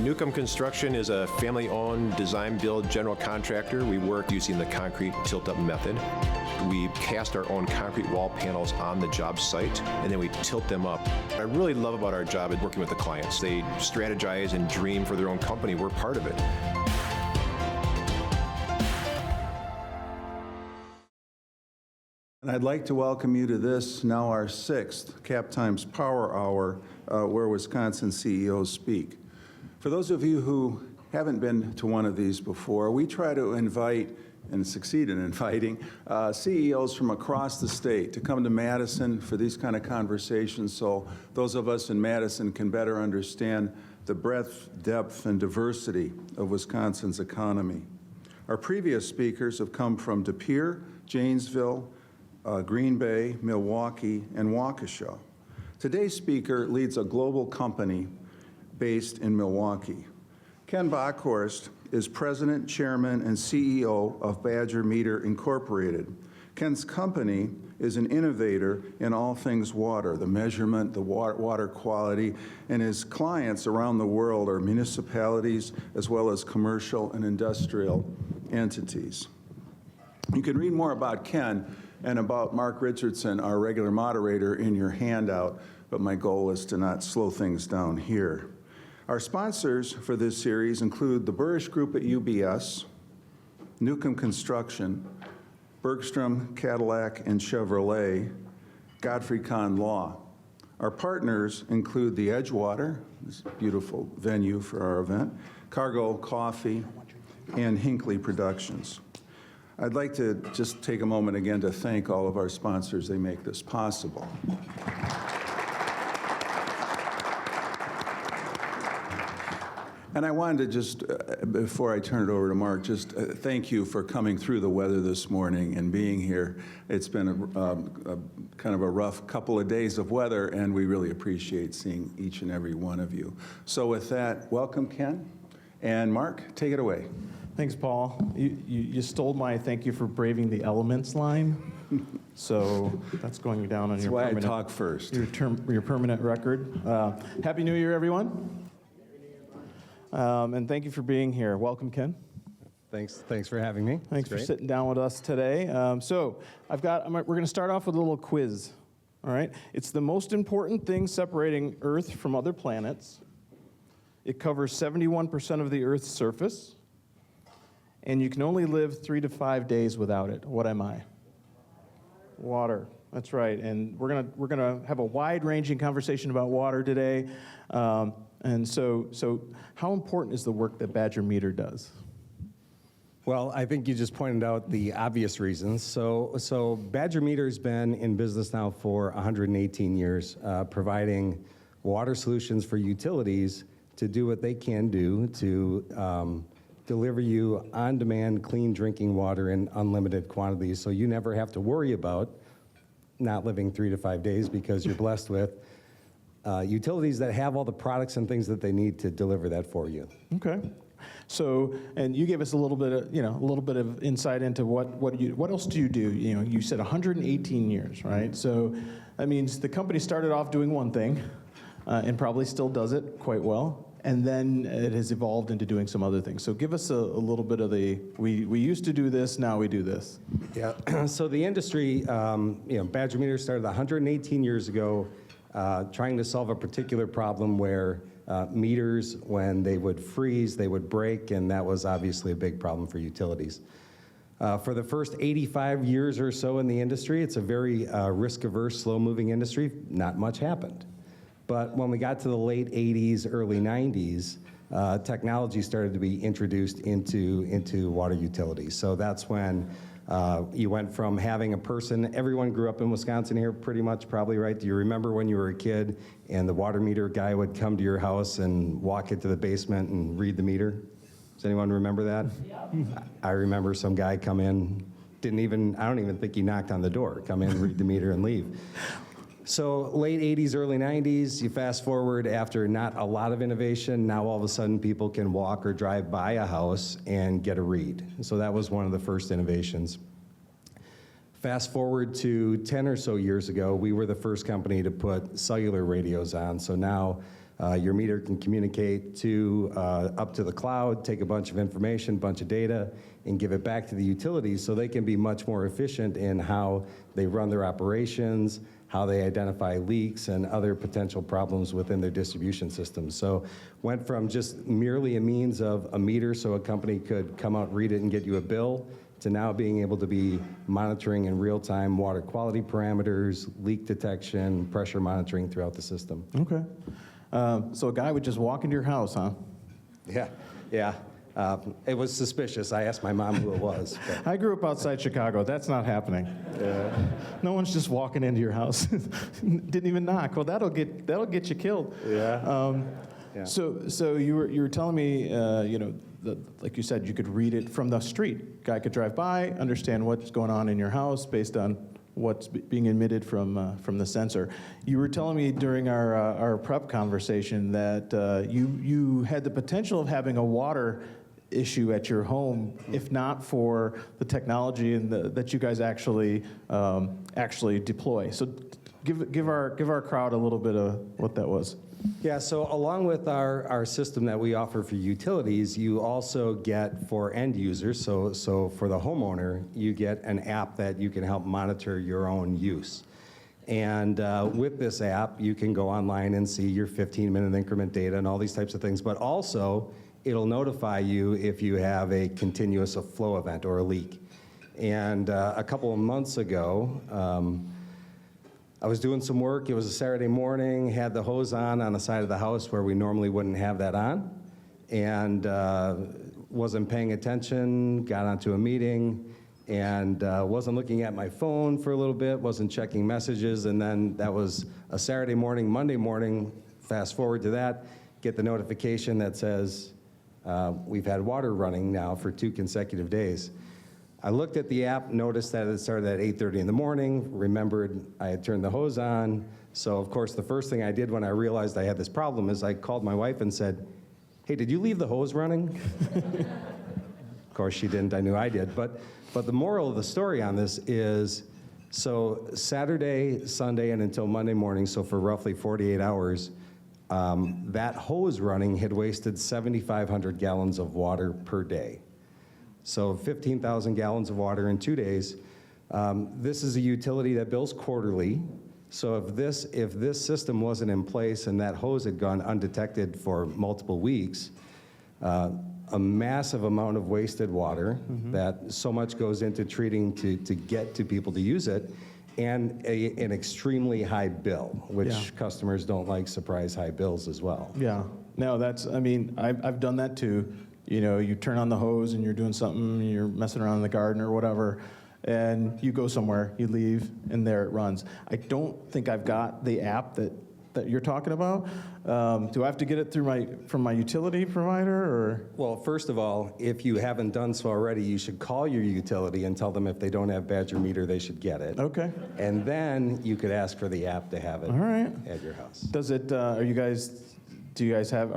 Newcomb Construction is a family-owned design-build general contractor. We work using the concrete tilt-up method. We cast our own concrete wall panels on the job site, and then we tilt them up. What I really love about our job is working with the clients. They strategize and dream for their own company. We're part of it. And I'd like to welcome you to this, now our 6th Cap Times Power Hour, where Wisconsin CEOs speak. For those of you who haven't been to one of these before, we try to invite and succeed in inviting CEOs from across the state to come to Madison for these kind of conversations, so those of us in Madison can better understand the breadth, depth, and diversity of Wisconsin's economy. Our previous speakers have come from De Pere, Janesville, Green Bay, Milwaukee, and Waukesha. Today's speaker leads a global company based in Milwaukee. Ken Bockhorst is President, Chairman, and CEO of Badger Meter Incorporated. Ken's company is an innovator in all things water, the measurement, the water quality, and his clients around the world are municipalities as well as commercial and industrial entities. You can read more about Ken and about Mark Richardson, our regular moderator, in your handout, but my goal is to not slow things down here. Our sponsors for this series include the Burrish Group at UBS, Newcomb Construction, Bergstrom, Cadillac, and Chevrolet, Godfrey Kahn Law. Our partners include the Edgewater, this beautiful venue for our event, Cargo Coffee, and Hinckley Productions. I'd like to just take a moment again to thank all of our sponsors. They make this possible. And I wanted to just, before I turn it over to Mark, just thank you for coming through the weather this morning and being here. It's been a kind of a rough couple of days of weather, and we really appreciate seeing each and every one of you. So with that, welcome, Ken. And Mark, take it away. Thanks, Paul. You stole my thank you for braving the elements line. So that's going down on That's your why permanent, I talk first. your permanent record. Happy New Year, everyone. And thank you for being here. Welcome, Ken. Thanks for having me. Thanks for sitting down with us today. So we're going to start off with a little quiz. All right. It's the most important thing separating Earth from other planets. It covers 71% of the Earth's surface, and you can only live 3 to 5 days without it. What am I? Water. That's right. And we're gonna have a wide-ranging conversation about water today. And so how important is the work that Badger Meter does? Well, I think you just pointed out the obvious reasons. So Badger Meter's been in business now for 118 years, providing water solutions for utilities to do what they can do to deliver you on-demand, clean drinking water in unlimited quantities, so you never have to worry about not living 3 to 5 days because you're blessed with utilities that have all the products and things that they need to deliver that for you. Okay. So, and you gave us a little bit of insight into what else do you do? You know, you said 118 years, right? So that means the company started off doing one thing, and probably still does it quite well. And then it has evolved into doing some other things. So give us a little bit of we used to do this, now we do this. Yeah, so the industry, Badger Meter started 118 years ago trying to solve a particular problem where meters, when they would freeze, they would break, and that was obviously a big problem for utilities. For the first 85 years or so in the industry, it's a very risk-averse, slow-moving industry. Not much happened. But when we got to the late 80s, early 90s, technology started to be introduced into water utilities. So that's when you went from having a person, everyone grew up in Wisconsin here pretty much, probably, right? Do you remember when you were a kid and the water meter guy would come to your house and walk into the basement and read the meter? Does anyone remember that? Yeah. I remember some guy come in, I don't even think he knocked on the door, come in, read the meter, and leave. So late 80s, early 90s, you fast forward after not a lot of innovation, now all of a sudden people can walk or drive by a house and get a read. So that was one of the first innovations. Fast forward to 10 or so years ago, we were the first company to put cellular radios on. So now Your meter can communicate to up to the cloud, take a bunch of information, bunch of data, and give it back to the utilities so they can be much more efficient in how they run their operations, how they identify leaks and other potential problems within their distribution systems. So went from just merely a means of a meter so a company could come out, read it, and get you a bill, to now being able to be monitoring in real time water quality parameters, leak detection, pressure monitoring throughout the system. Okay. So a guy would just walk into your house, huh? Yeah. It was suspicious. I asked my mom who it was. But. I grew up outside Chicago. That's not happening. No one's just walking into your house. Didn't even knock. Well, that'll get you killed. Yeah. So you were telling me, like you said, you could read it from the street. Guy could drive by, understand what's going on in your house based on what's being emitted from the sensor. You were telling me during our prep conversation that you had the potential of having a water issue at your home, if not for the technology and that you guys actually deploy. So give our crowd a little bit of what that was. Yeah, so along with our system that we offer for utilities, you also get for end users, so for the homeowner, you get an app that you can help monitor your own use. And with this app, you can go online and see your 15-minute increment data and all these types of things, but also it'll notify you if you have a continuous flow event or a leak. And a couple of months ago, I was doing some work. It was a Saturday morning, had the hose on the side of the house where we normally wouldn't have that on, and wasn't paying attention, got onto a meeting, and wasn't looking at my phone for a little bit, wasn't checking messages, and then that was a Saturday morning. Monday morning, fast forward to that, get the notification that says, we've had water running now for 2 consecutive days. I looked at the app, noticed that it started at 8:30 in the morning, remembered I had turned the hose on. So of course, the first thing I did when I realized I had this problem is I called my wife and said, hey, did you leave the hose running? Of course she didn't, I knew I did. But the moral of the story on this is, so Saturday, Sunday, and until Monday morning, so for roughly 48 hours, that hose running had wasted 7,500 gallons of water per day. So 15,000 gallons of water in 2 days. This is a utility that bills quarterly. So if this system wasn't in place and that hose had gone undetected for multiple weeks, a massive amount of wasted water that so much goes into treating to get to people to use it, and an extremely high bill, which customers don't like surprise high bills as well. Yeah. No, I've done that too. You turn on the hose and you're doing something, you're messing around in the garden or whatever, and you go somewhere, you leave, and there it runs. I don't think I've got the app that you're talking about. Do I have to get it from my utility provider, or? Well, first of all, if you haven't done so already, you should call your utility and tell them if they don't have Badger Meter, they should get it. Okay. And then you could ask for the app to have it at your house. Does it, are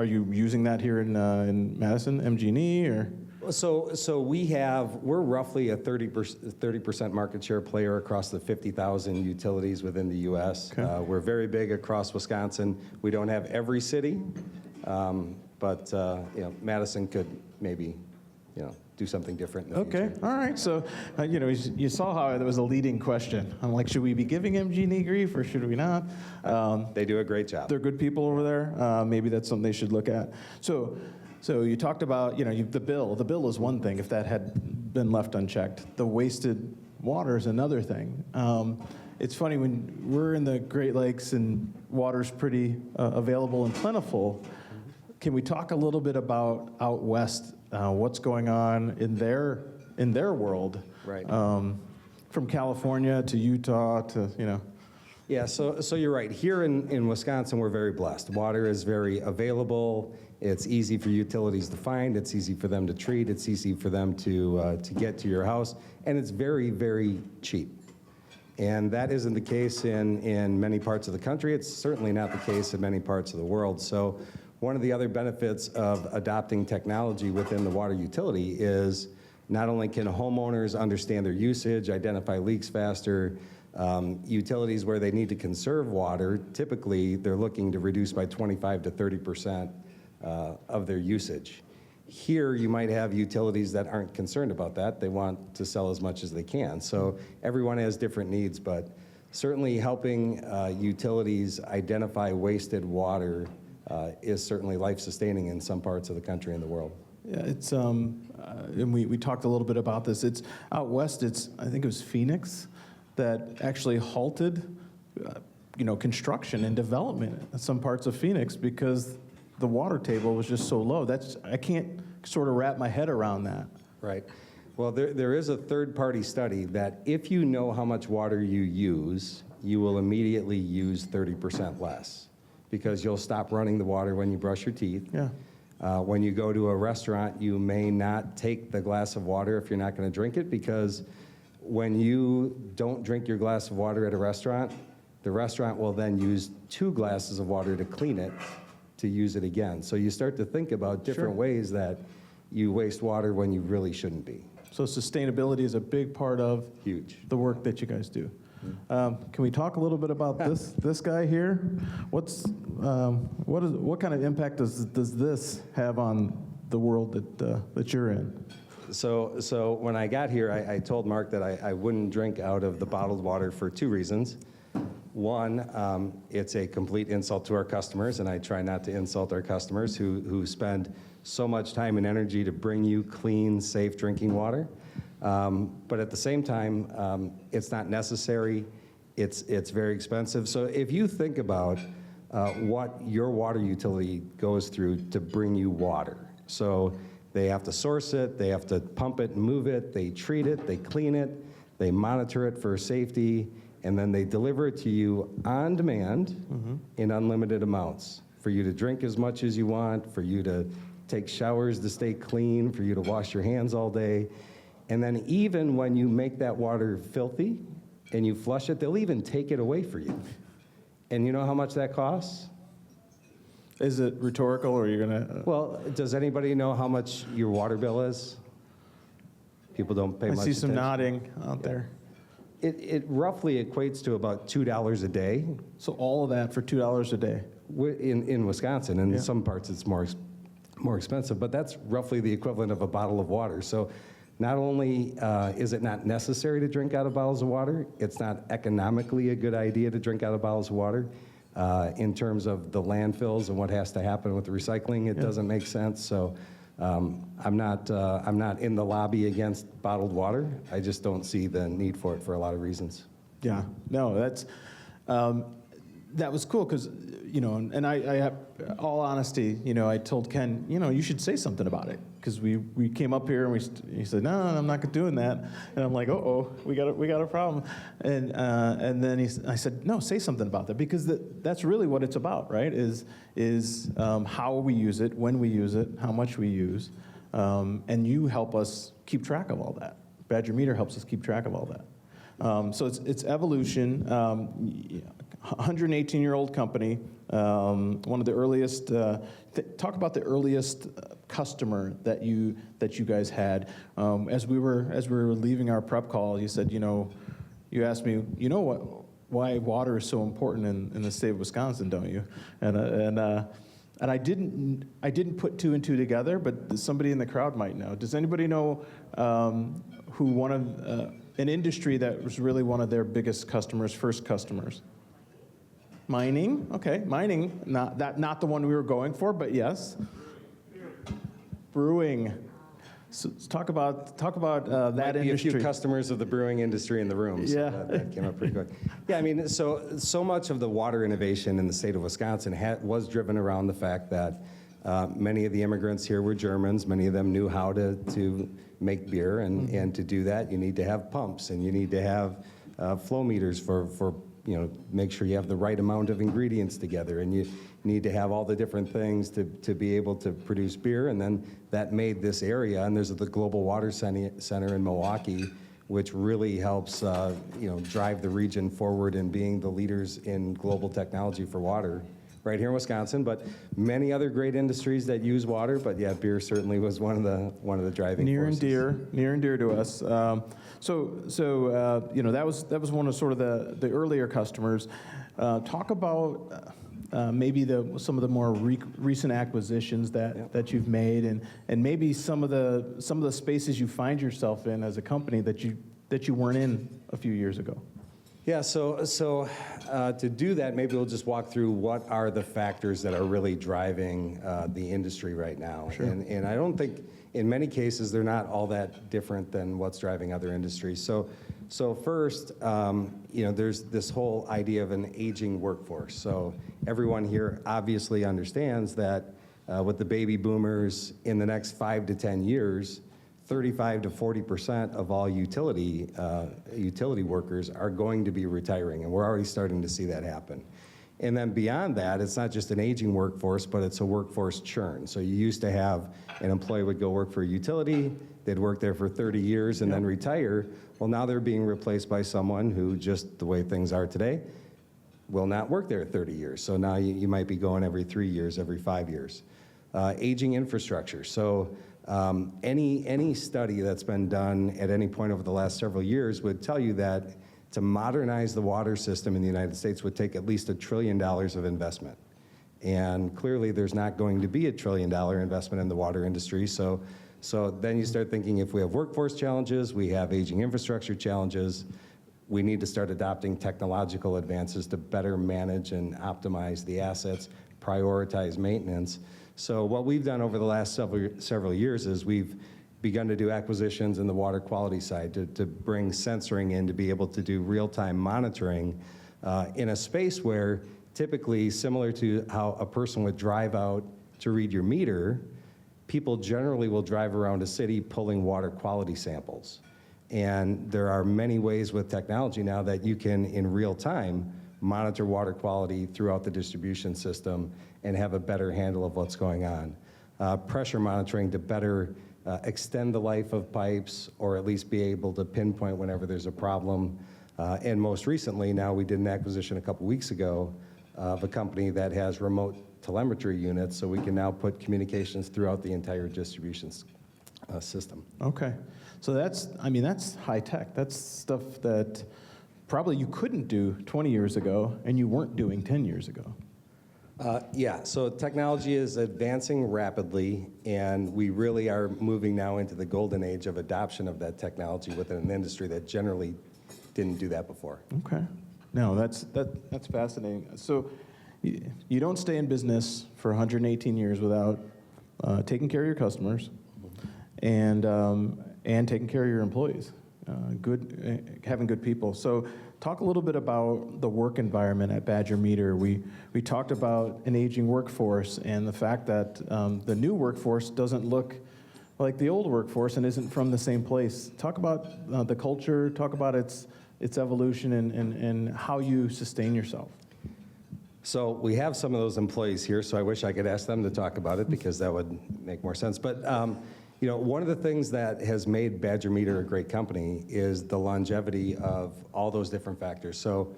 you using that here in Madison, MG&E, or? So we're roughly a 30% market share player across the 50,000 utilities within the U.S. Okay. We're very big across Wisconsin. We don't have every city, but Madison could maybe do something different in the future. Okay, all right. So you saw how that was a leading question. I'm like, should we be giving MG&E grief or should we not? They do a great job. They're good people over there. Maybe that's something they should look at. So you talked about, the bill. The bill is one thing if that had been left unchecked. The wasted water is another thing. It's funny, when we're in the Great Lakes and water's pretty available and plentiful, can we talk a little bit about out west, what's going on in their world? Right. From California to Utah to, Yeah, so you're right. Here in Wisconsin, we're very blessed. Water is very available. It's easy for utilities to find. It's easy for them to treat. It's easy for them to get to your house. And it's very, very cheap. And that isn't the case in many parts of the country. It's certainly not the case in many parts of the world. So one of the other benefits of adopting technology within the water utility is not only can homeowners understand their usage, identify leaks faster, Utilities where they need to conserve water, typically they're looking to reduce by 25 to 30% of their usage. Here, you might have utilities that aren't concerned about that. They want to sell as much as they can. So everyone has different needs, but certainly helping utilities identify wasted water is certainly life-sustaining in some parts of the country and the world. Yeah, it's and we talked a little bit about this. It's out west. I think it was Phoenix that actually halted, construction and development in some parts of Phoenix because the water table was just so low. I can't sort of wrap my head around that. Right. Well, there is a third-party study that if you know how much water you use, you will immediately use 30% less because you'll stop running the water when you brush your teeth. Yeah. When you go to a restaurant, you may not take the glass of water if you're not going to drink it because when you don't drink your glass of water at a restaurant, the restaurant will then use 2 glasses of water to clean it to use it again. So you start to think about different ways that you waste water when you really shouldn't be. So sustainability is a big part of Huge. the work that you guys do. Can we talk a little bit about this guy here? What kind of impact does this have on the world that you're in? So when I got here, I told Mark that I wouldn't drink out of the bottled water for 2 reasons. One, it's a complete insult to our customers, and I try not to insult our customers who spend so much time and energy to bring you clean, safe drinking water. But at the same time, it's not necessary. It's very expensive. So if you think about what your water utility goes through to bring you water, so they have to source it, they have to pump it and move it, they treat it, they clean it, they monitor it for safety, and then they deliver it to you on demand in unlimited amounts for you to drink as much as you want, for you to take showers to stay clean, for you to wash your hands all day. And then even when you make that water filthy and you flush it, they'll even take it away for you. And you know how much that costs? Is it rhetorical, or are you gonna? Well, does anybody know how much your water bill is? People don't pay I much see some attention. nodding out there. It roughly equates to about $2 a day So all of that for $2 a day. in Wisconsin. In Yeah. some parts, it's more expensive, but that's roughly the equivalent of a bottle of water. So not only is it not necessary to drink out of bottles of water, it's not economically a good idea to drink out of bottles of water. In terms of the landfills and what has to happen with the recycling, it doesn't make sense. So I'm not in the lobby against bottled water. I just don't see the need for it for a lot of reasons. Yeah, no, that was cool because, and I have, all honesty, I told Ken, you should say something about it because we came up here and he said, no, I'm not doing that, and I'm like, we got a problem, and then I said, no, say something about that because that's really what it's about, right? Is how we use it, when we use it, how much we use, and you help us keep track of all that. Badger Meter helps us keep track of all that. So it's evolution. 118-year-old company, one of the earliest. Talk about the earliest customer that you guys had. As we were leaving our prep call, you said, you asked me, why water is so important in the state of Wisconsin, don't you? And I didn't put 2 and 2 together, but somebody in the crowd might know. Does anybody know who one of an industry that was really one of their biggest customers, first customers? Mining, okay, mining, not the one we were going for, but yes. Brewing. So talk about that Might be industry. a few customers of the brewing industry in the room. So Yeah. that came up pretty quick. Yeah, I mean, so much of the water innovation in the state of Wisconsin was driven around the fact that many of the immigrants here were Germans. Many of them knew how to make beer, and to do that, you need to have pumps, and you need to have flow meters for make sure you have the right amount of ingredients together, and you need to have all the different things to be able to produce beer. And then that made this area, and there's the Global Water Center in Milwaukee, which really helps drive the region forward in being the leaders in global technology for water right here in Wisconsin, but many other great industries that use water. But yeah, beer certainly was one of the driving forces. Near and dear to us. You know, that was one of sort of the earlier customers. Talk about maybe some of the more recent acquisitions that you've made, and maybe some of the spaces you find yourself in as a company that you weren't in a few years ago. Yeah, so to do that, maybe we'll just walk through what are the factors that are really driving the industry right now. Sure. And I don't think, in many cases, they're not all that different than what's driving other industries. So first, you know, there's this whole idea of an aging workforce. So everyone here obviously understands that with the baby boomers, in the next 5 to 10 years, 35 to 40% of all utility workers are going to be retiring, and we're already starting to see that happen. And then beyond that, it's not just an aging workforce, but it's a workforce churn. So you used to have an employee would go work for a utility, they'd work there for 30 years and then retire. Well, now they're being replaced by someone who, just the way things are today, will not work there 30 years. So now you might be going every 3 years, every 5 years. Aging infrastructure. So any study that's been done at any point over the last several years would tell you that to modernize the water system in the United States would take at least $1 trillion of investment. And clearly there's not going to be $1 trillion investment in the water industry. So then you start thinking, if we have workforce challenges, we have aging infrastructure challenges, we need to start adopting technological advances to better manage and optimize the assets, prioritize maintenance. So what we've done over the last several years is we've begun to do acquisitions in the water quality side to bring sensoring in to be able to do real-time monitoring in a space where typically, similar to how a person would drive out to read your meter, people generally will drive around a city pulling water quality samples. And there are many ways with technology now that you can, in real time, monitor water quality throughout the distribution system and have a better handle of what's going on. Pressure monitoring to better extend the life of pipes, or at least be able to pinpoint whenever there's a problem. And most recently, now we did an acquisition a couple weeks ago of a company that has remote telemetry units, so we can now put communications throughout the entire distribution system. Okay, so that's high tech. That's stuff that probably you couldn't do 20 years ago, and you weren't doing 10 years ago. Yeah, so technology is advancing rapidly, and we really are moving now into the golden age of adoption of that technology within an industry that generally didn't do that before. Okay, no, that's fascinating. So you don't stay in business for 118 years without taking care of your customers and taking care of your employees, having good people. So talk a little bit about the work environment at Badger Meter. We talked about an aging workforce and the fact that the new workforce doesn't look like the old workforce and isn't from the same place. Talk about the culture, talk about its evolution and how you sustain yourself. So we have some of those employees here, so I wish I could ask them to talk about it because that would make more sense. But you know, one of the things that has made Badger Meter a great company is the longevity of all those different factors. So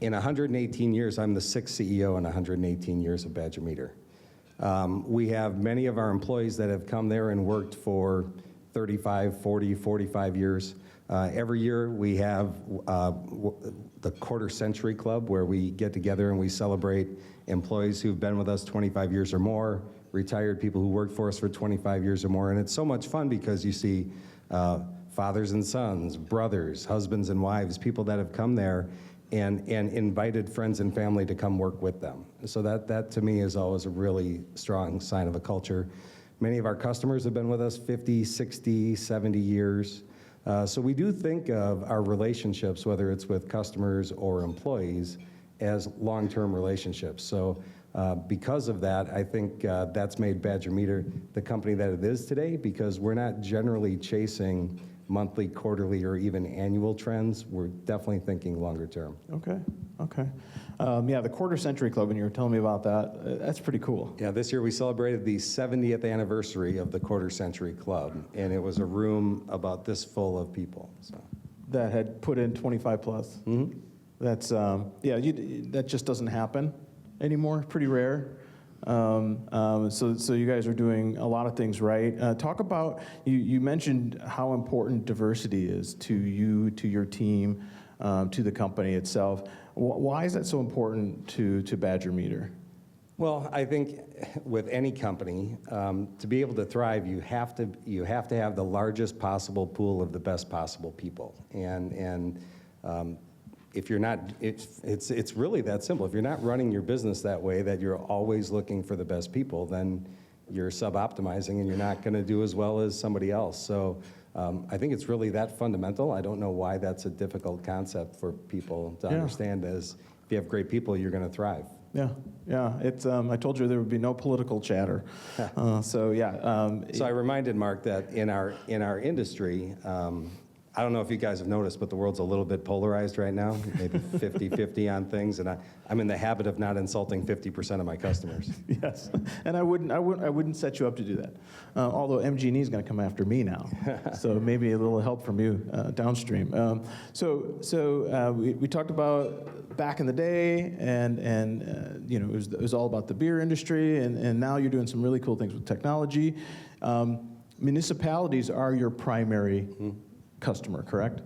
in 118 years, I'm the 6th CEO in 118 years of Badger Meter. We have many of our employees that have come there and worked for 35, 40, 45 years. Every year we have the Quarter Century Club, where we get together and we celebrate employees who've been with us 25 years or more, retired people who worked for us for 25 years or more. And it's so much fun because you see fathers and sons, brothers, husbands and wives, people that have come there and invited friends and family to come work with them. So that to me is always a really strong sign of a culture. Many of our customers have been with us 50, 60, 70 years. So we do think of our relationships, whether it's with customers or employees, as long-term relationships. So because of that, I think that's made Badger Meter the company that it is today, because we're not generally chasing monthly, quarterly, or even annual trends. We're definitely thinking longer term. Okay. Yeah, the Quarter Century Club, when you were telling me about that, that's pretty cool. Yeah, this year we celebrated the 70th anniversary of the Quarter Century Club, and it was a room about this full of people. So. That had put in 25 plus. Mm-hmm. That's, that just doesn't happen anymore. Pretty rare. So you guys are doing a lot of things right. Talk about, you mentioned how important diversity is to you, to your team, to the company itself. Why is that so important to Badger Meter? Well, I think with any company, to be able to thrive, you have to have the largest possible pool of the best possible people. And if you're not, it's really that simple. If you're not running your business that way, that you're always looking for the best people, then you're sub-optimizing and you're not going to do as well as somebody else. So I think it's really that fundamental. I don't know why that's a difficult concept for people to understand, as if you have great people, you're going to thrive. Yeah. It's I told you there would be no political chatter. So I reminded Mark that in our industry, I don't know if you guys have noticed, but the world's a little bit polarized right now, maybe 50-50 on things, and I'm in the habit of not insulting 50% of my customers. Yes, and I wouldn't set you up to do that. Although MG&E is going to come after me now, so maybe a little help from you downstream. We talked about back in the day, and you know, it was all about the beer industry, and now you're doing some really cool things with technology. Municipalities are your primary customer, correct?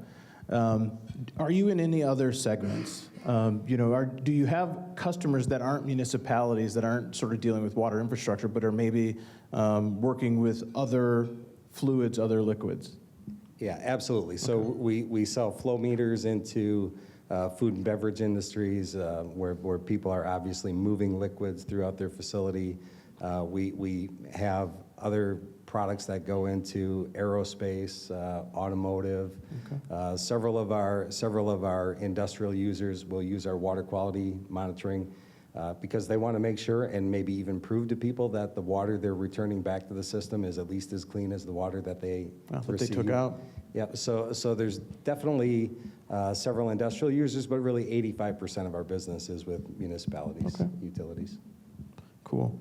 Are you in any other segments? Do you have customers that aren't municipalities, that aren't sort of dealing with water infrastructure, but are maybe working with other fluids, other liquids? Yeah, absolutely. So we sell flow meters into food and beverage industries where people are obviously moving liquids throughout their facility. We have other products that go into aerospace, automotive. Okay. Several of our industrial users will use our water quality monitoring because they want to make sure and maybe even prove to people that the water they're returning back to the system is at least as clean as the water that they received. They took out. Yeah. So there's definitely several industrial users, but really 85% of our business is with municipalities, utilities. Cool.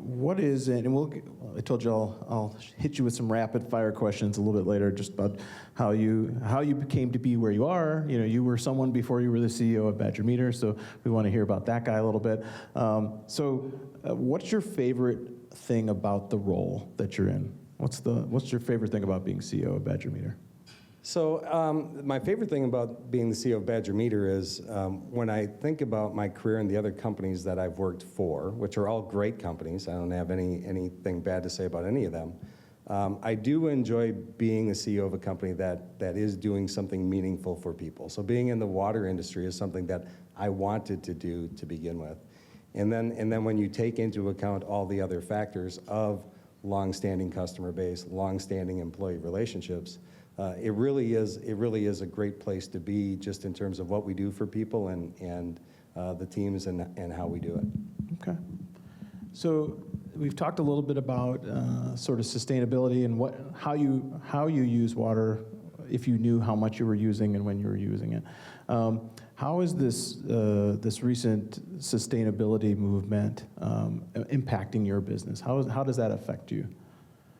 What is it, and I told you I'll hit you with some rapid fire questions a little bit later, just about how you came to be where you are. You know, you were someone before you were the CEO of Badger Meter, so we want to hear about that guy a little bit. What's your favorite thing about the role that you're in? What's your favorite thing about being CEO of Badger Meter? So my favorite thing about being the CEO of Badger Meter is when I think about my career and the other companies that I've worked for, which are all great companies. I don't have anything bad to say about any of them. I do enjoy being the CEO of a company that is doing something meaningful for people. So being in the water industry is something that I wanted to do to begin with. And then when you take into account all the other factors of long-standing customer base, long-standing employee relationships, it really is a great place to be, just in terms of what we do for people and the teams and how we do it. Okay. So we've talked a little bit about sort of sustainability and how you use water, if you knew how much you were using and when you were using it. How is this recent sustainability movement impacting your business? How does that affect you?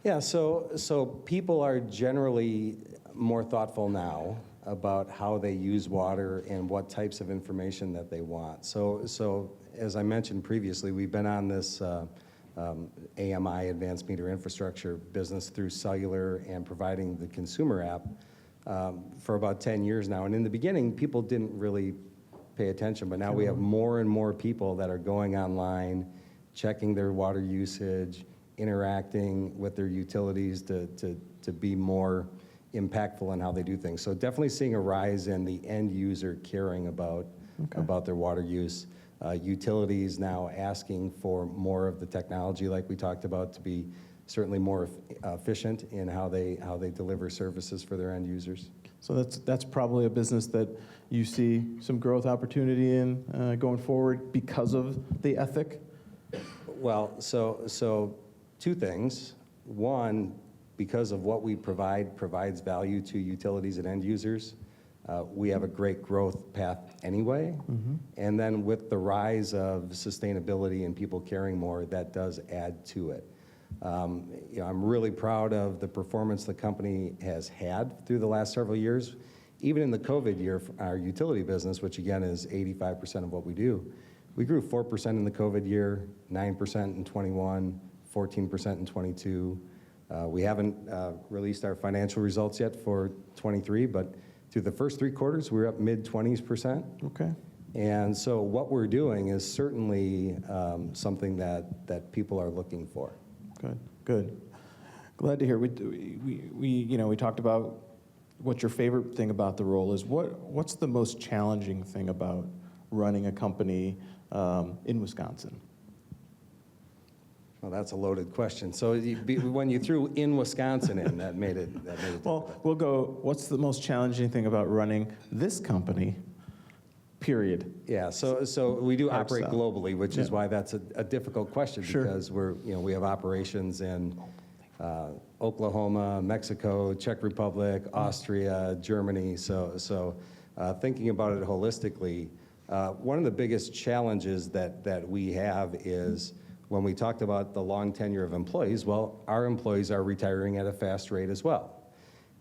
Yeah, so people are generally more thoughtful now about how they use water and what types of information that they want. So as I mentioned previously, we've been on this AMI, Advanced Meter Infrastructure business, through cellular and providing the consumer app for about 10 years now. And in the beginning, people didn't really pay attention, but now we have more and more people that are going online, checking their water usage, interacting with their utilities to be more impactful in how they do things. So definitely seeing a rise in the end user caring about their water use. Utilities now asking for more of the technology, like we talked about, to be certainly more efficient in how they deliver services for their end users. So that's probably a business that you see some growth opportunity in going forward because of the ethic? Well, so two things. One, because of what we provides value to utilities and end users. We have a great growth path anyway. Mm-hmm. And then with the rise of sustainability and people caring more, that does add to it. I'm really proud of the performance the company has had through the last several years. even in the COVID year, our utility business, which again is 85% of what we do, we grew 4% in the COVID year, 9% in 21, 14% in 22. We haven't released our financial results yet for 23, but through the first 3 quarters, we're up mid-20s%. Okay. And so what we're doing is certainly something that people are looking for. Good, good. Glad to hear. We talked about what your favorite thing about the role is. What's the most challenging thing about running a company in Wisconsin? Well, that's a loaded question. So when you threw in Wisconsin in, that made it Well, we'll go, what's the most challenging thing about running this company, period? Yeah, so we do Hard operate sell. globally, which is Yeah. why that's a difficult question, Sure. because we have operations in Oklahoma, Mexico, Czech Republic, Austria, Germany. So thinking about it holistically, one of the biggest challenges that we have is when we talked about the long tenure of employees, well, our employees are retiring at a fast rate as well.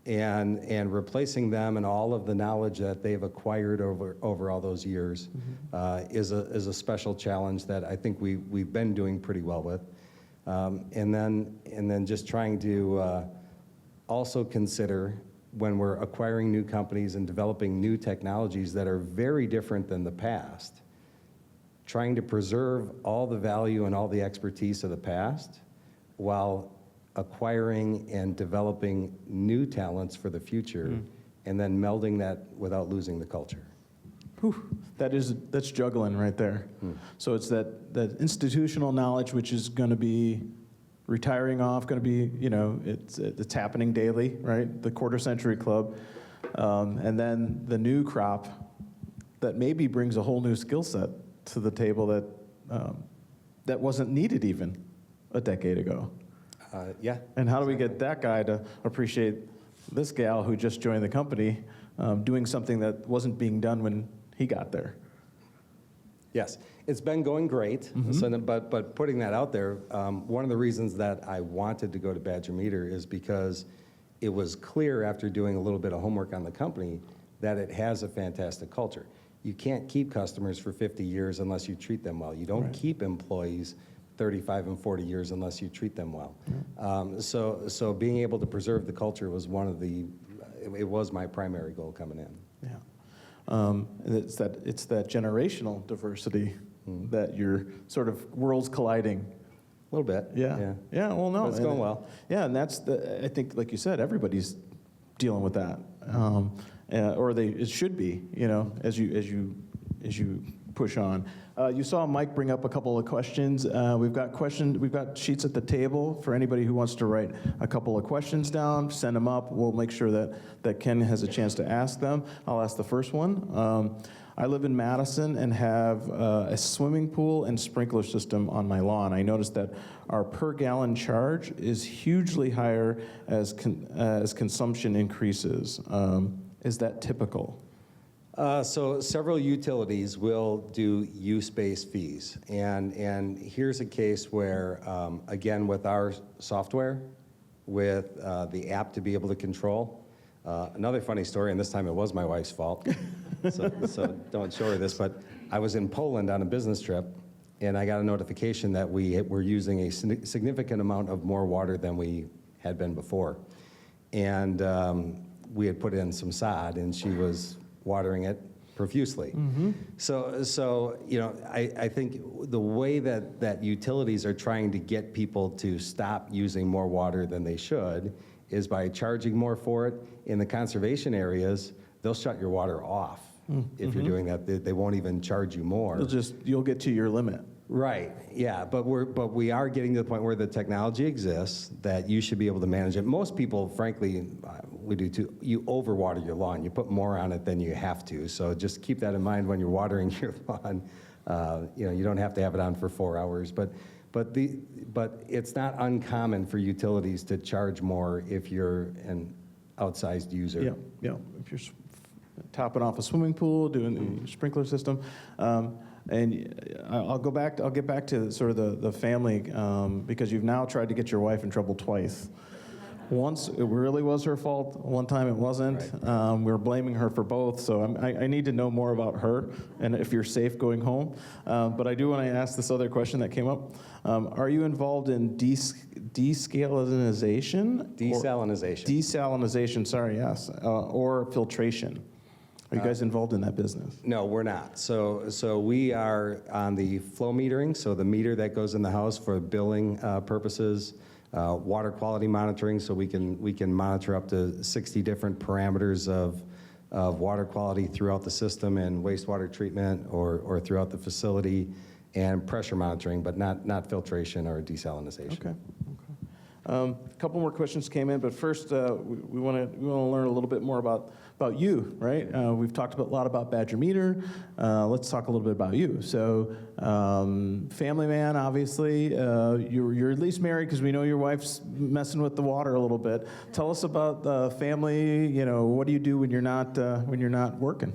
And replacing them and all of the knowledge that they've acquired over all those years is a special challenge that I think we've been doing pretty well with. And then just trying to also consider when we're acquiring new companies and developing new technologies that are very different than the past, trying to preserve all the value and all the expertise of the past while acquiring and developing new talents for the future, and then melding that without losing the culture. Whew, that's juggling right there. So it's that institutional knowledge, which is going to be retiring off, going to be, it's happening daily, right? The quarter century club. And then the new crop that maybe brings a whole new skill set to the table that wasn't needed even a decade ago. Yeah. And how do we get that guy to appreciate this gal who just joined the company doing something that wasn't being done when he got there? Yes, it's been going great. So, but putting that out there, one of the reasons that I wanted to go to Badger Meter is because it was clear after doing a little bit of homework on the company that it has a fantastic culture. You can't keep customers for 50 years unless you treat them well. You don't keep employees 35 and 40 years unless you treat them well. So being able to preserve the culture was it was my primary goal coming in. Yeah. It's that generational diversity that your sort of worlds colliding. A little bit. Yeah. Well, no, But it's going well. Yeah, and I think, like you said, everybody's dealing with that, or it should be, as you push on. You saw Mike bring up a couple of questions. We've got sheets at the table for anybody who wants to write a couple of questions down. Send them up. We'll make sure that Ken has a chance to ask them. I'll ask the first one. I live in Madison and have a swimming pool and sprinkler system on my lawn. I noticed that our per gallon charge is hugely higher as consumption increases. Is that typical? So several utilities will do use-based fees. And here's a case where, again, with our software, with the app to be able to control, another funny story, and this time it was my wife's fault, so don't show her this, but I was in Poland on a business trip, and I got a notification that we were using a significant amount of more water than we had been before. And we had put in some sod, and she was watering it profusely. So I think the way that utilities are trying to get people to stop using more water than they should is by charging more for it. In the conservation areas, they'll shut your water off if you're doing that. They won't even charge you more. You'll get to your limit. Right, yeah, but we are getting to the point where the technology exists that you should be able to manage it. Most people, frankly, we do too, you overwater your lawn. You put more on it than you have to, so just keep that in mind when you're watering your lawn. You don't have to have it on for 4 hours, but it's not uncommon for utilities to charge more if you're an outsized user. Yeah. If you're topping off a swimming pool, doing the sprinkler system. And I'll get back to sort of the family, because you've now tried to get your wife in trouble twice. Once it really was her fault, one time it wasn't. We were blaming her for both, so I need to know more about her and if you're safe going home. But I do want to ask this other question that came up. Are you involved in desalinization? Desalinization, sorry, yes. Or filtration? Are you guys involved in that business? No, we're not. So we are on the flow metering, so the meter that goes in the house for billing purposes, water quality monitoring, so we can monitor up to 60 different parameters of water quality throughout the system and wastewater treatment or throughout the facility, and pressure monitoring, but not filtration or desalinization. Okay. A couple more questions came in, but first we want to learn a little bit more about you, right? We've talked a lot about Badger Meter. Let's talk a little bit about you. So, family man, obviously. You're at least married because we know your wife's messing with the water a little bit. Tell us about the family. You know, what do you do when you're not working?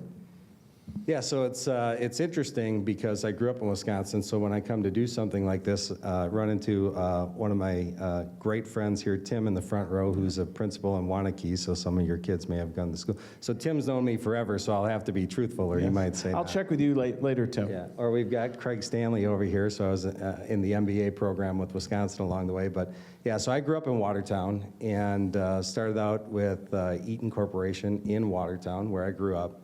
Yeah, so it's interesting because I grew up in Wisconsin, so when I come to do something like this, run into one of my great friends here, Tim, in the front row, who's a principal in Wanakee, so some of your kids may have gone to school. So Tim's known me forever, so I'll have to be truthful, or you might say I'll check with you later, Tim. Yeah, or we've got Craig Stanley over here, so I was in the MBA program with Wisconsin along the way. But yeah, so I grew up in Watertown and started out with Eaton Corporation in Watertown, where I grew up.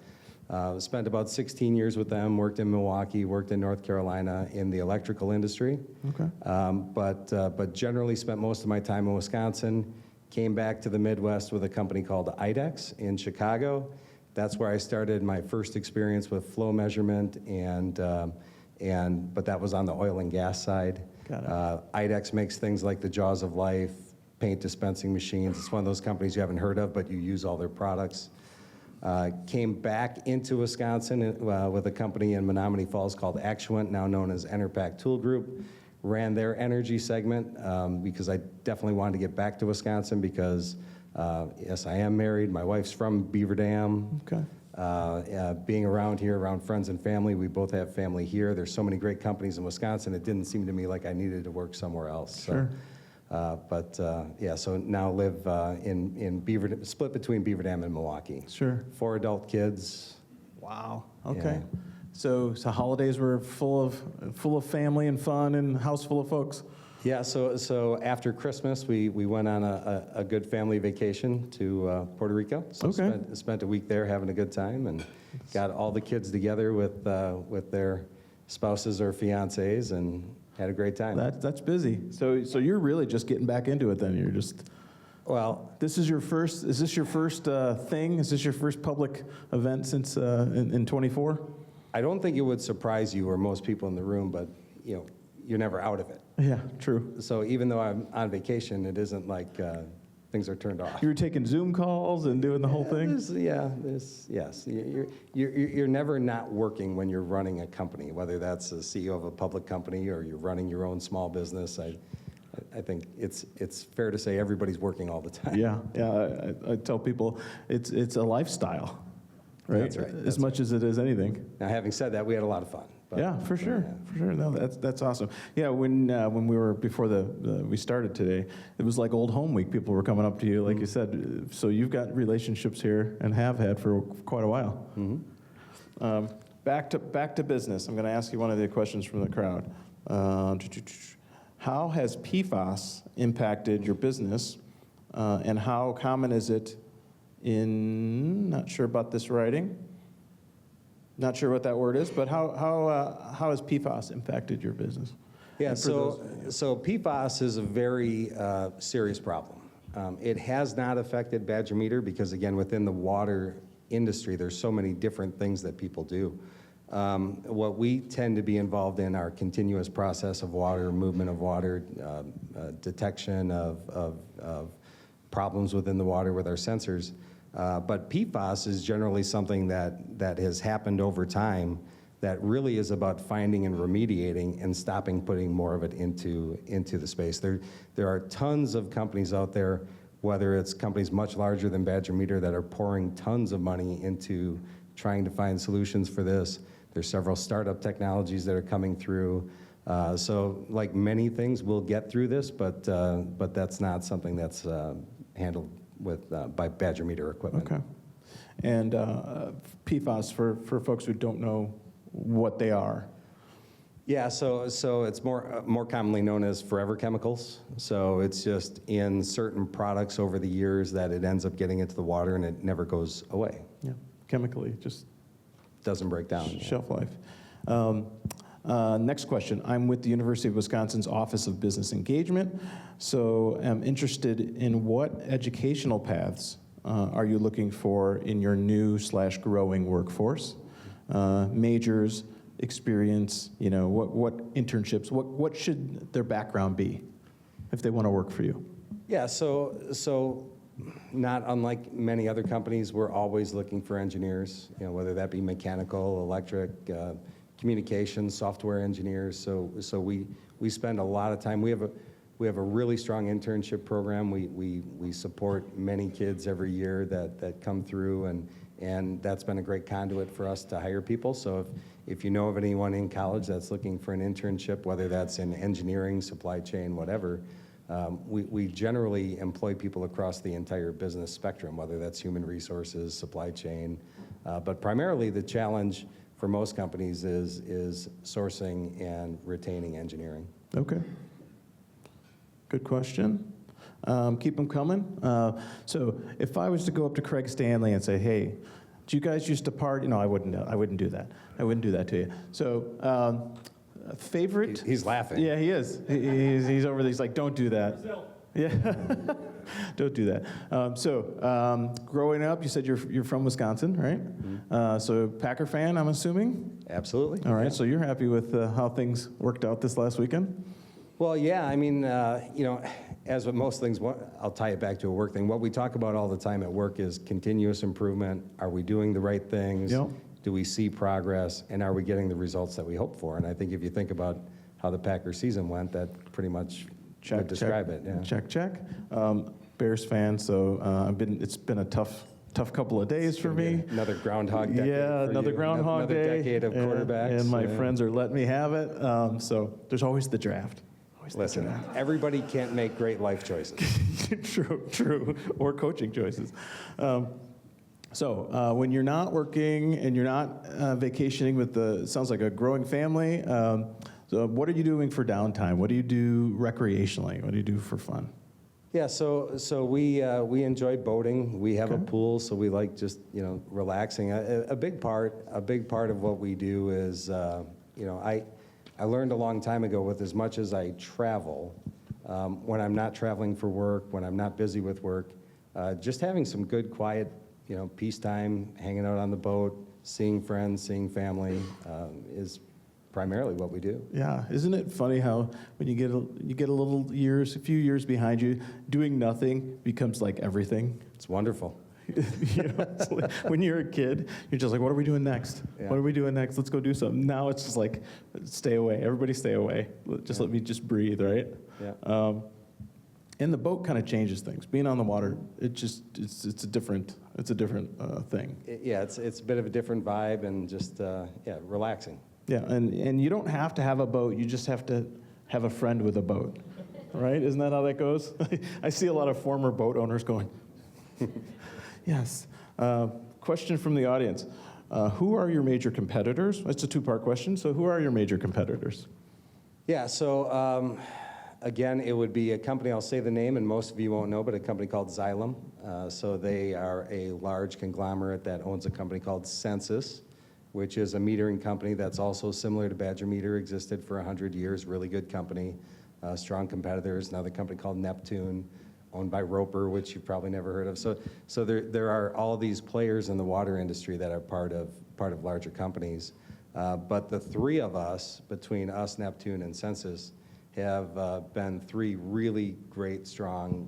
Spent about 16 years with them, worked in Milwaukee, worked in North Carolina in the electrical industry. Okay. But generally spent most of my time in Wisconsin, came back to the Midwest with a company called IDEX in Chicago. That's where I started my first experience with flow measurement, but that was on the oil and gas side. Got it. IDEX makes things like the Jaws of Life, paint dispensing machines. It's one of those companies you haven't heard of, but you use all their products. Came back into Wisconsin with a company in Menominee Falls called Actuant, now known as Enerpac Tool Group. Ran their energy segment because I definitely wanted to get back to Wisconsin because, yes, I am married. My wife's from Beaver Dam. Okay. Being around here, around friends and family, we both have family here. There's so many great companies in Wisconsin, it didn't seem to me like I needed to work somewhere else. Sure. Yeah, so now live in split between Beaver Dam and Milwaukee. Sure. 4 adult kids. Wow. Okay. Yeah. So holidays were full of family and fun and house full of folks. Yeah, so after Christmas, we went on a good family vacation to Puerto Rico. So Okay. spent a week there having a good time and got all the kids together with their spouses or fiancés and had a great time. That's busy. So you're really just getting back into it then. You're just. Well, Is this your first thing? Is this your first public event since in 24? I don't think it would surprise you or most people in the room, but you're never out of it. Yeah, true. So even though I'm on vacation, it isn't like things are turned off. You were taking Zoom calls and doing the whole thing? Yes. You're never not working when you're running a company, whether that's a CEO of a public company or you're running your own small business. I think it's fair to say everybody's working all the time. Yeah. I tell people it's a lifestyle, right? That's right. As much as it is anything. Now, having said that, we had a lot of fun. Yeah, for sure. No, that's awesome. Yeah, when we were before we started today, it was like old home week. People were coming up to you, like you said. So you've got relationships here and have had for quite a while. Mm-hmm. Back to business. I'm going to ask you one of the questions from the crowd. How has PFAS impacted your business, and how common is it in? Not sure about this writing. Not sure what that word is, but how has PFAS impacted your business? Yeah, so PFAS is a very serious problem. It has not affected Badger Meter because, again, within the water industry, there's so many different things that people do. What we tend to be involved in are continuous process of water, movement of water, detection of problems within the water with our sensors. But PFAS is generally something that has happened over time that really is about finding and remediating and stopping putting more of it into the space. There are tons of companies out there, whether it's companies much larger than Badger Meter that are pouring tons of money into trying to find solutions for this. There's several startup technologies that are coming through. So like many things, we'll get through this, but that's not something that's handled with by Badger Meter equipment. Okay. And PFAS, for folks who don't know what they are. Yeah, so it's more commonly known as forever chemicals. So it's just in certain products over the years that it ends up getting into the water and it never goes away. Yeah, chemically, just Doesn't break down. shelf life. Next question. I'm with the University of Wisconsin's Office of Business Engagement, so I'm interested in what educational paths are you looking for in your new/growing workforce? Majors, experience, what internships, what should their background be if they want to work for you? Yeah, so not unlike many other companies, we're always looking for engineers, whether that be mechanical, electric, communications, software engineers. So we spend a lot of time. We have a really strong internship program. We support many kids every year that come through, and that's been a great conduit for us to hire people. So if you know of anyone in college that's looking for an internship, whether that's in engineering, supply chain, whatever, we generally employ people across the entire business spectrum, whether that's human resources, supply chain, but primarily the challenge for most companies is sourcing and retaining engineering. Okay. Good question. Keep them coming. So if I was to go up to Craig Stanley and say, hey, do you guys used to party? No, I wouldn't do that. I wouldn't do that to you. So favorite? He's laughing. Yeah, he is. He's over there. He's like, don't do that. Yeah, don't do that. So growing up, you said you're from Wisconsin, right? Mm-hmm. So Packer fan, I'm assuming? Absolutely. All right, Yeah. so you're happy with how things worked out this last weekend? Well, yeah, I mean, as with most things, I'll tie it back to a work thing. What we talk about all the time at work is continuous improvement. Are we doing the right things? Yep. Do we see progress? And are we getting the results that we hope for? And I think if you think about how the Packer season went, that pretty much would describe it. Yeah. Check. Bears fan, so it's been a tough couple of days for me. Another Groundhog Day. Yeah, another Groundhog Day. Another decade of quarterbacks. And my friends are letting me have it. So there's always the draft. Listen, everybody can't make great life choices. True. Or coaching choices. So when you're not working and you're not vacationing with sounds like a growing family, so what are you doing for downtime? What do you do recreationally? What do you do for fun? Yeah, so we enjoy boating. We have a pool, so we like just relaxing. A big part of what we do is I learned a long time ago, with as much as I travel, when I'm not traveling for work, when I'm not busy with work, just having some good, quiet, peace time, hanging out on the boat, seeing friends, seeing family, is primarily what we do. Yeah, isn't it funny how when you get a few years behind you, doing nothing becomes like everything. It's wonderful. It's like, when you're a kid, you're just like, what are we doing next? Yeah. What are we doing next? Let's go do something. Now it's just like, stay away. Everybody stay away. Let me just breathe, right? Yeah. And the boat kind of changes things. Being on the water, it's a different thing. It's a bit of a different vibe and just relaxing. Yeah, and you don't have to have a boat. You just have to have a friend with a boat, right? Isn't that how that goes? I see a lot of former boat owners going. Yes. Question from the audience. Who are your major competitors? It's a two-part question. So who are your major competitors? Yeah, so again, it would be a company, I'll say the name, and most of you won't know, but a company called Xylem. So they are a large conglomerate that owns a company called Sensus, which is a metering company that's also similar to Badger Meter, existed for 100 years, really good company, strong competitors. Another company called Neptune, owned by Roper, which you've probably never heard of. So there are all these players in the water industry that are part of larger companies. But the three of us, between us, Neptune, and Sensus, have been three really great, strong,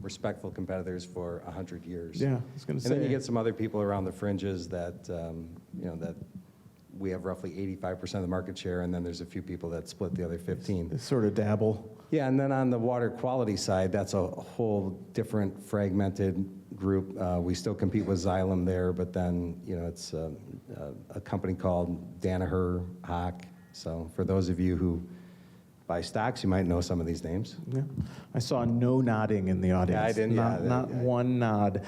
respectful competitors for 100 years. Yeah, I was going to say. And then you get some other people around the fringes that, that we have roughly 85% of the market share, and then there's a few people that split the other 15. They sort of dabble. Yeah, and then on the water quality side, that's a whole different fragmented group. We still compete with Xylem there, but then, it's a company called Danaher Hawk. So for those of you who buy stocks, you might know some of these names. Yeah, I saw no nodding in the audience. Yeah, I didn't. Not one nod.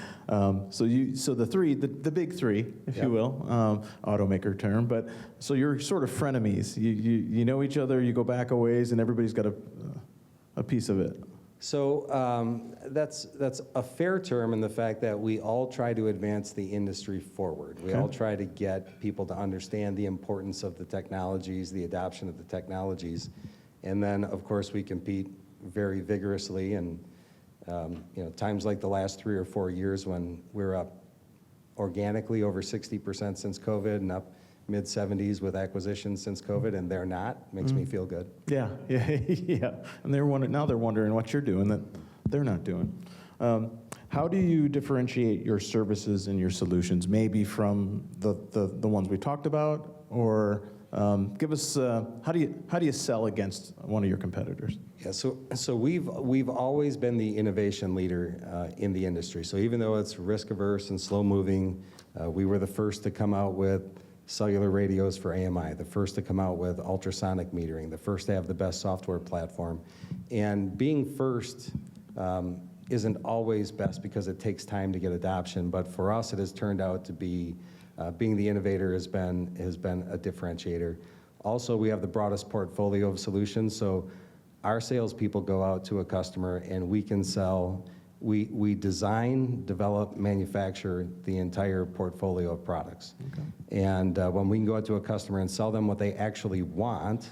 So the big three, if you will, automaker term. But so you're sort of frenemies. You know each other. You go back a ways, and everybody's got a piece of it. So that's a fair term in the fact that we all try to advance the industry forward. We all try to get people to understand the importance of the technologies, the adoption of the technologies. And then, of course, we compete very vigorously, and times like the last 3 or 4 years when we're up organically over 60% since COVID and up mid-70s with acquisitions since COVID, and they're not, makes me feel good. Yeah. And now they're wondering what you're doing that they're not doing. How do you differentiate your services and your solutions, maybe from the ones we talked about, or give us how do you sell against one of your competitors? Yeah, so we've always been the innovation leader in the industry. So even though it's risk averse and slow moving, we were the first to come out with cellular radios for AMI, the first to come out with ultrasonic metering, the first to have the best software platform. And being first isn't always best because it takes time to get adoption, but for us it has turned out to be being the innovator has been a differentiator. Also, we have the broadest portfolio of solutions, so our salespeople go out to a customer and we can sell, we design, develop, manufacture the entire portfolio of products. Okay. And when we can go out to a customer and sell them what they actually want,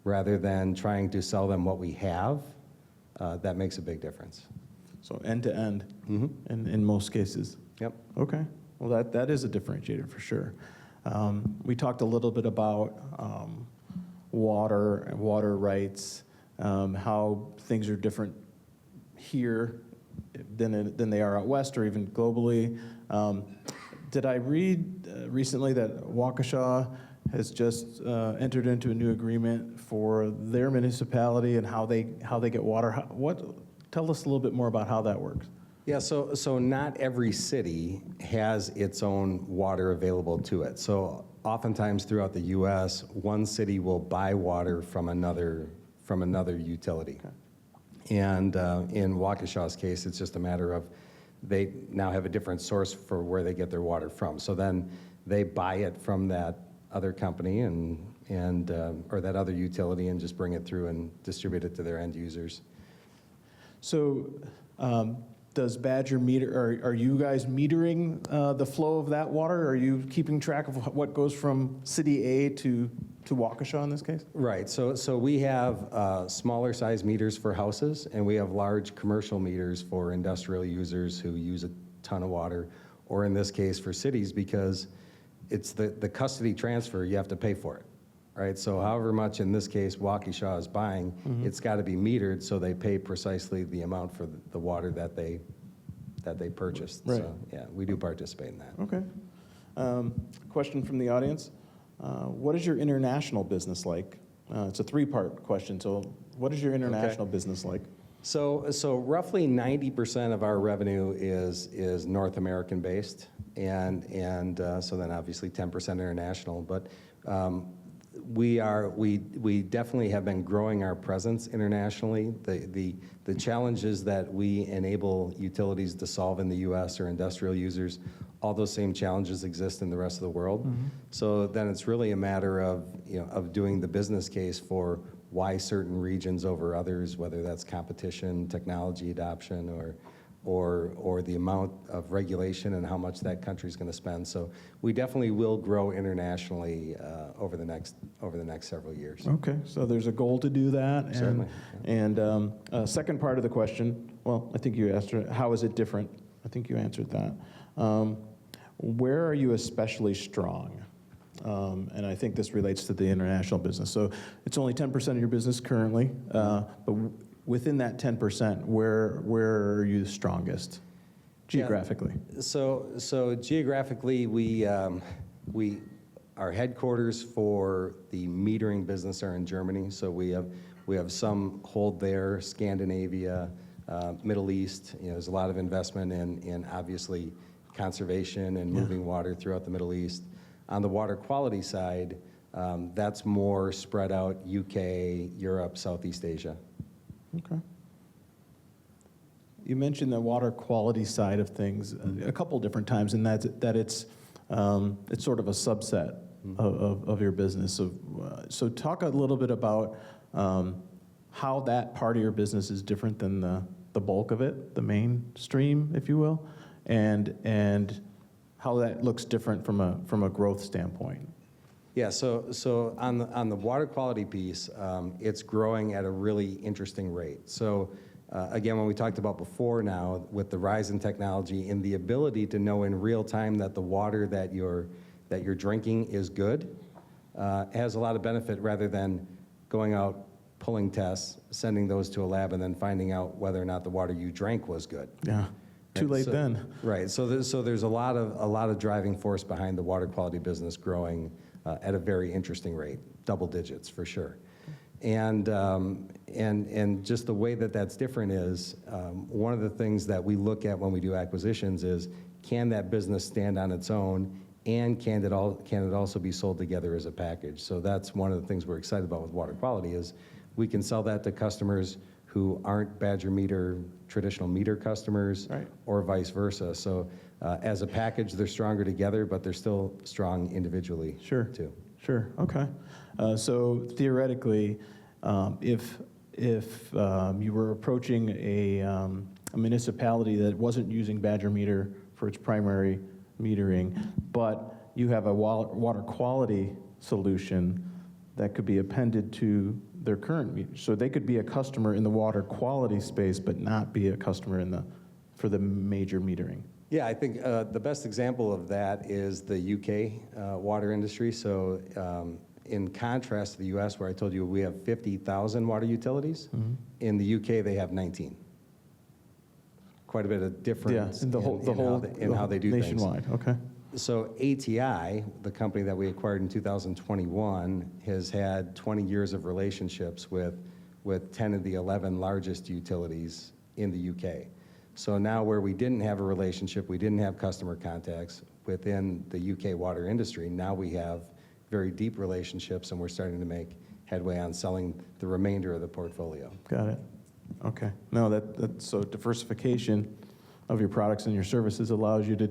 rather than trying to sell them what we have, that makes a big difference. So end to end, in most cases. Yep. Okay. Well, that is a differentiator for sure. We talked a little bit about water rights, how things are different here than they are out west or even globally. Did I read recently that Waukesha has just entered into a new agreement for their municipality and how they get water? Tell us a little bit more about how that works. Yeah, so not every city has its own water available to it. So oftentimes throughout the U.S., one city will buy water from another utility. Okay. And in Waukesha's case, it's just a matter of they now have a different source for where they get their water from. So then they buy it from that other company or that other utility and just bring it through and distribute it to their end users. So does Badger meter, are you guys metering the flow of that water? Are you keeping track of what goes from city A to Waukesha in this case? Right, so we have smaller size meters for houses, and we have large commercial meters for industrial users who use a ton of water, or in this case for cities, because it's the custody transfer, you have to pay for it. Right, so however much in this case Waukesha is buying, it's got to be metered, so they pay precisely the amount for the water that they purchased. Right. So yeah, we do participate in that. Okay. Question from the audience: what is your international business like? It's a 3-part question. So, what is your international business like? So roughly 90% of our revenue is North American based, and so then obviously 10% international, but. We definitely have been growing our presence internationally. The challenges that we enable utilities to solve in the U.S. or industrial users, all those same challenges exist in the rest of the world. So then it's really a matter of doing the business case for why certain regions over others, whether that's competition, technology adoption, or the amount of regulation and how much that country's going to spend. So we definitely will grow internationally over the next several years. Okay, so there's a goal to do that. Certainly. And second part of the question, well, I think you asked her, how is it different? I think you answered that. Where are you especially strong? And I think this relates to the international business. So it's only 10% of your business currently, but within that 10%, where are you the strongest geographically? Yeah. So geographically, our headquarters for the metering business are in Germany. So we have some hold there, Scandinavia, Middle East. There's a lot of investment in obviously conservation and moving water throughout the Middle East. On the water quality side, That's more spread out UK, Europe, Southeast Asia. Okay. You mentioned the water quality side of things a couple different times, and that it's sort of a subset of your business. So talk a little bit about how that part of your business is different than the bulk of it, the mainstream, if you will, and how that looks different from a growth standpoint. Yeah, so on the water quality piece, it's growing at a really interesting rate. So again, when we talked about before now, with the rise in technology and the ability to know in real time that the water that you're drinking is good, has a lot of benefit rather than going out, pulling tests, sending those to a lab, and then finding out whether or not the water you drank was good. Yeah, too late So- then. Right. So there's a lot of driving force behind the water quality business growing at a very interesting rate, double digits for sure. And just the way that that's different is one of the things that we look at when we do acquisitions is, can that business stand on its own, and can it also be sold together as a package? So that's one of the things we're excited about with water quality is we can sell that to customers who aren't Badger Meter, traditional meter customers, Right. or vice versa. So as a package, they're stronger together, but they're still strong individually too. Sure, okay. So theoretically, if you were approaching a municipality that wasn't using Badger Meter for its primary metering, but you have a water quality solution that could be appended to their current meter. So they could be a customer in the water quality space, but not be a customer for the major metering. Yeah, I think the best example of that is the UK water industry. So in contrast to the US, where I told you we have 50,000 water utilities, in the UK they have 19. Quite a bit of difference in how they do things. Nationwide, okay. So ATI, the company that we acquired in 2021, has had 20 years of relationships with 10 of the 11 largest utilities in the UK. So now where we didn't have a relationship, we didn't have customer contacts within the UK water industry, now we have very deep relationships, and we're starting to make headway on selling the remainder of the portfolio. Got it. Okay. No, that's so diversification of your products and your services allows you to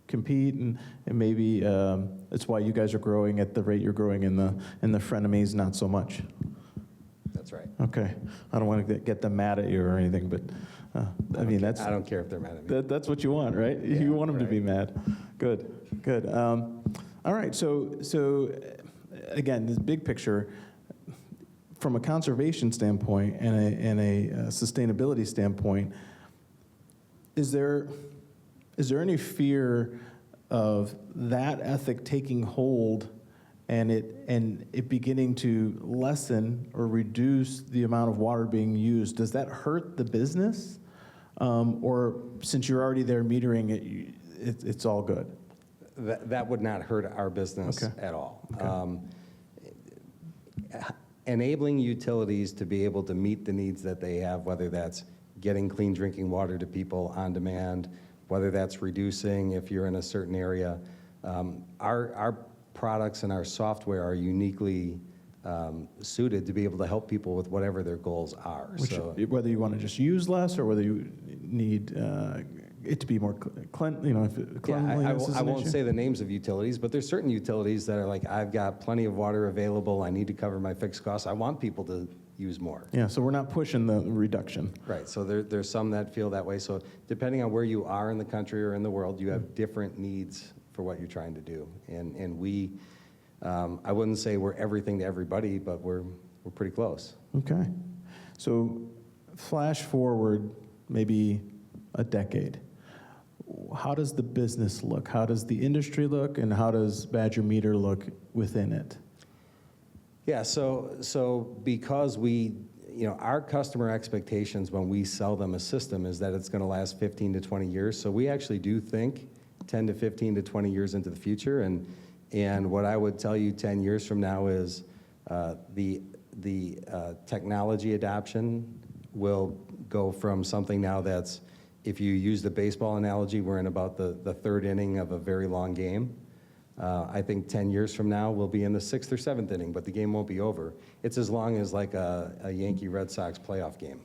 compete, and maybe that's why you guys are growing at the rate you're growing in the frenemies, not so much. That's right. Okay. I don't want to get them mad at you or anything, but I mean, I don't care if they're mad at me. that's what you want, right? Yeah, you want them to right. be mad. Good. All right. So again, this big picture, from a conservation standpoint and a sustainability standpoint, is there any fear of that ethic taking hold and it beginning to lessen or reduce the amount of water being used? Does that hurt the business? Or since you're already there metering it, it's all good? That would not hurt our business Okay. at all. Okay. Enabling utilities to be able to meet the needs that they have, whether that's getting clean drinking water to people on demand, whether that's reducing if you're in a certain area. Our products and our software are uniquely suited to be able to help people with whatever their goals are. Whether you want to just use less or whether you need it to be more cleanliness is I an won't issue? say the names of utilities, but there's certain utilities that are like, I've got plenty of water available, I need to cover my fixed costs, I want people to use more. Yeah, so we're not pushing the reduction. Right, so there's some that feel that way. So depending on where you are in the country or in the world, you have different needs for what you're trying to do. And we, I wouldn't say we're everything to everybody, but we're pretty close. Okay. So flash forward maybe a decade. How does the business look? How does the industry look? And how does Badger Meter look within it? Yeah, so because our customer expectations when we sell them a system is that it's going to last 15 to 20 years. So we actually do think 10 to 15 to 20 years into the future. And what I would tell you 10 years from now is the technology adoption will go from something now that's, if you use the baseball analogy, we're in about the third inning of a very long game. I think 10 years from now, we'll be in the 6th or 7th inning, but the game won't be over. It's as long as like a Yankee-Red Sox playoff game.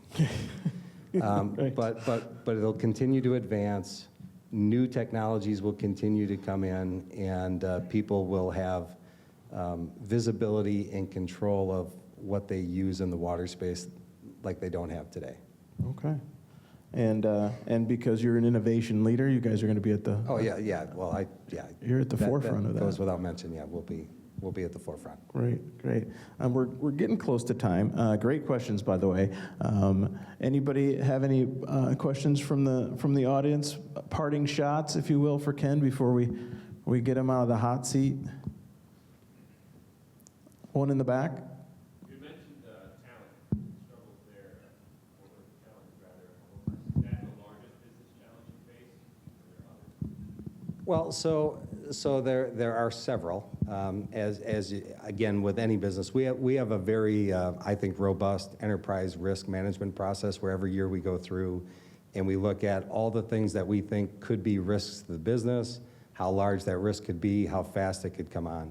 Right. But it'll continue to advance. New technologies will continue to come in, and people will have visibility and control of what they use in the water space like they don't have today. Okay. And because you're an innovation leader, you guys are going to be at the. Oh, yeah. Well, You're at the forefront of that. Goes without mention. Yeah, we'll be at the forefront. Great. We're getting close to time. Great questions, by the way. Anybody have any questions from the audience? Parting shots, if you will, for Ken before we get him out of the hot seat. One in the back. You mentioned talent struggles there, or challenge rather. Is that the largest business challenge you face, or are there others? Well, so there are several. Again, with any business, we have a very, I think, robust enterprise risk management process where every year we go through and we look at all the things that we think could be risks to the business, how large that risk could be, how fast it could come on.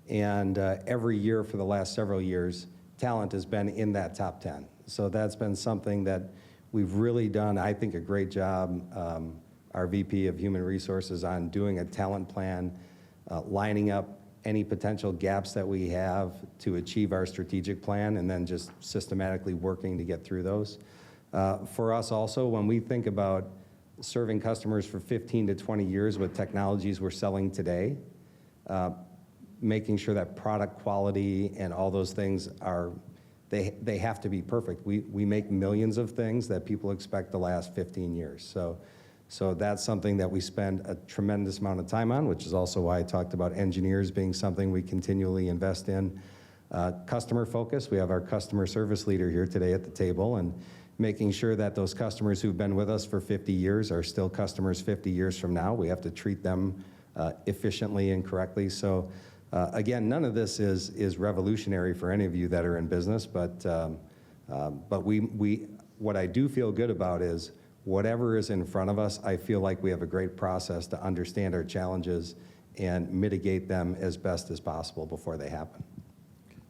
And every year for the last several years, talent has been in that top 10. So that's been something that we've really done, I think, a great job, our VP of Human Resources, on doing a talent plan, lining up any potential gaps that we have to achieve our strategic plan, and then just systematically working to get through those. For us also, when we think about serving customers for 15 to 20 years with technologies we're selling today, making sure that product quality and all those things they have to be perfect. We make millions of things that people expect to last 15 years. So that's something that we spend a tremendous amount of time on, which is also why I talked about engineers being something we continually invest in. Customer focus, we have our customer service leader here today at the table, and making sure that those customers who've been with us for 50 years are still customers 50 years from now. We have to treat them efficiently and correctly. So again, none of this is revolutionary for any of you that are in business, but what I do feel good about is whatever is in front of us, I feel like we have a great process to understand our challenges and mitigate them as best as possible before they happen.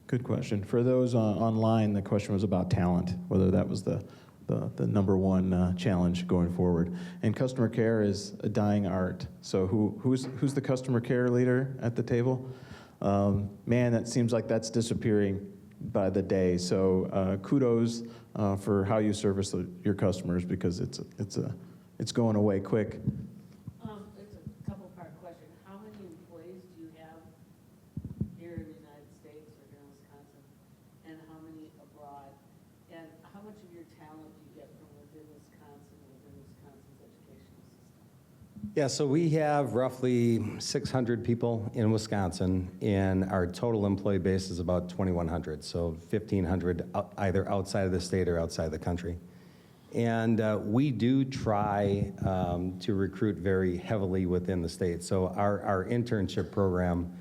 Good question. For those online, the question was about talent, whether that was the number one challenge going forward. And customer care is a dying art. So who's the customer care leader at the table? Man, that seems like that's disappearing by the day. So kudos for how you service your customers, because it's going away quick. It's a couple-part question. How many employees do you have here in the United States or here in Wisconsin, and how many abroad? And how much of your talent do you get from within Wisconsin's educational system? Yeah, so we have roughly 600 people in Wisconsin, and our total employee base is about 2,100, so 1,500 either outside of the state or outside the country. And we do try to recruit very heavily within the state. So our internship program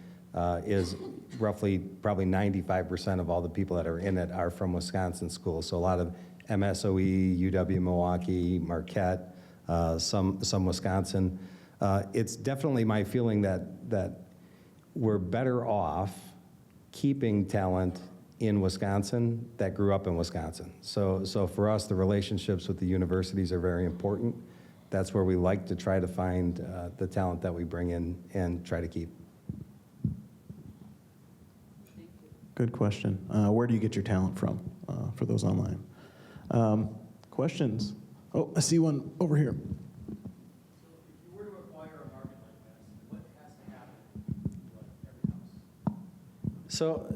is roughly probably 95% of all the people that are in it are from Wisconsin schools. So a lot of MSOE, UW-Milwaukee, Marquette, some Wisconsin. It's definitely my feeling that we're better off keeping talent in Wisconsin that grew up in Wisconsin. So for us, the relationships with the universities are very important. That's where we like to try to find the talent that we bring in and try to keep. Good question. Where do you get your talent from, for those online? Questions? Oh, I see one over here. So if you were to acquire a market like this, what has to happen to every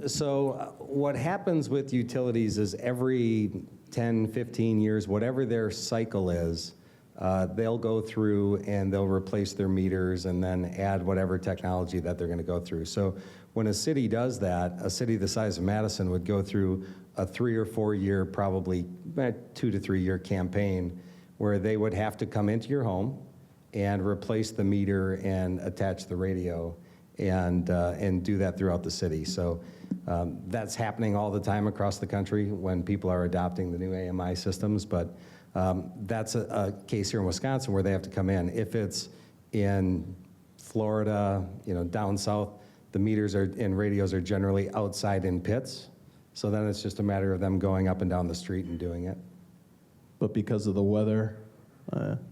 house? So what happens with utilities is every 10, 15 years, whatever their cycle is, they'll go through and they'll replace their meters and then add whatever technology that they're going to go through. So when a city does that, a city the size of Madison would go through a 3 or 4 year, probably 2 to 3 year campaign where they would have to come into your home and replace the meter and attach the radio and do that throughout the city. So that's happening all the time across the country when people are adopting the new AMI systems, but that's a case here in Wisconsin where they have to come in. If it's in Florida, down south, the meters and radios are generally outside in pits. So then it's just a matter of them going up and down the street and doing it. But because of the weather,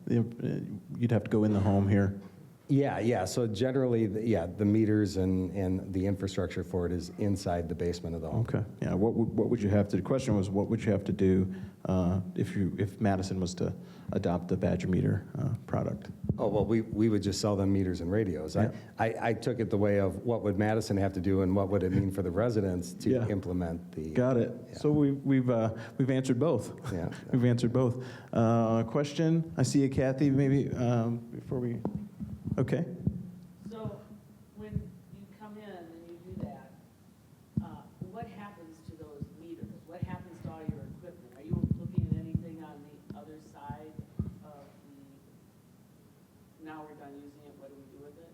you'd have to go in the home here. Yeah. So generally, the meters and the infrastructure for it is inside the basement of the home. Okay. Yeah. What would you have to? The question was, what would you have to do if Madison was to adopt the Badger meter product? Oh, well, we would just sell them meters and radios. Yeah. I took it the way of what would Madison have to do and what would it mean for the residents to Yeah. implement the. Got it. Yeah. So we've answered both. Yeah. We've answered both. Question. I see you, Kathy. Maybe before we. Okay. So when you come in and you do that, what happens to those meters? What happens to all your equipment? Are you looking at anything on the other side of now we're done using it, what do we do with it?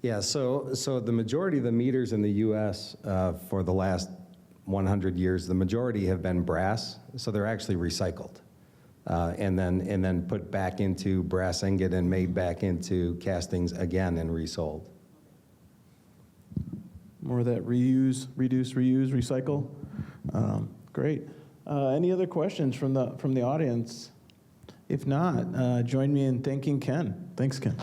Yeah, so the majority of the meters in the U.S. For the last 100 years, the majority have been brass, so they're actually recycled. And then put back into brass ingot and made back into castings again and resold. More of that reuse, reduce, reuse, recycle. Great. Any other questions from the audience? If not, join me in thanking Ken. Thanks, Ken.